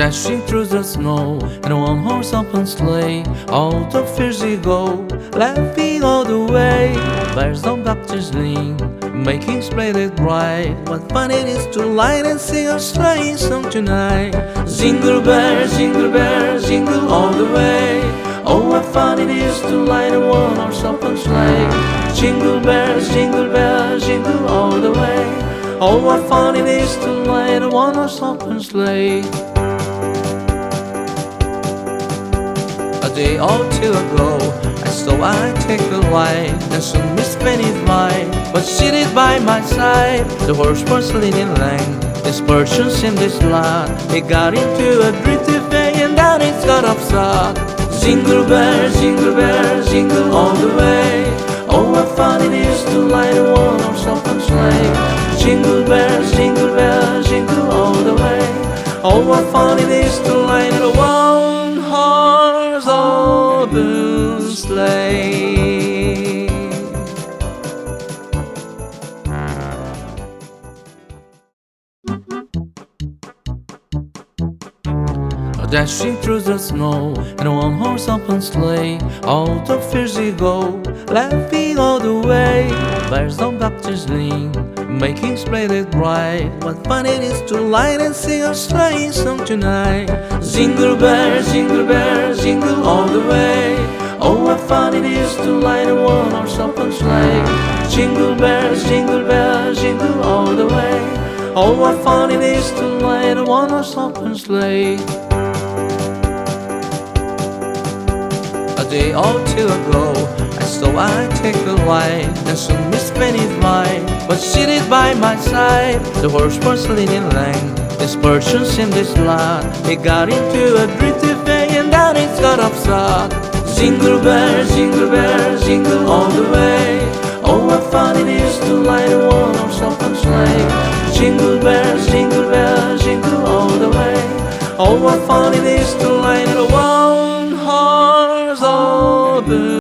Dashing through the snow in a one-horse open sleigh, all the fields we go, laughing all the way. Bells on doctors ring, making splendid bright. What fun it is to light and sing a sleighing song tonight. Jingle bells, jingle all the way. Oh, what fun it is to light a one-horse open sleigh. Jingle bells, jingle all the way. Oh, what fun it is to light a one-horse open sleigh. A day or two ago, I saw I take a ride, and soon Miss Penny's mine was seated by my side. The horse was leading length, his person seemed this lot. He got into a drifty thing, and down it got upset. Jingle bells, jingle all the way. Oh, what fun it is to light a one-horse open sleigh. Jingle bells, jingle all the way. Oh, what fun it is to light a one-horse open sleigh. Dashing through the snow in a one-horse open sleigh, all the fields we go, laughing all the way. Bells on doctors ring, making splendid bright. What fun it is to light and sing a sleighing song tonight. Jingle bells, jingle all the way. Oh, what fun it is to light a one-horse open sleigh. Jingle bells, jingle all the way. Oh, what fun it is to light a one-horse open sleigh. A day or two ago, I saw I take a ride, and soon Miss Penny's mine was seated by my side. The horse was leading length, his person seemed this lot. He got into a drifty thing, and down it got upset. Jingle bells, jingle all the way. Oh, what fun it is to light a one-horse open sleigh. Jingle bells, jingle all the way. Oh, what fun it is to light a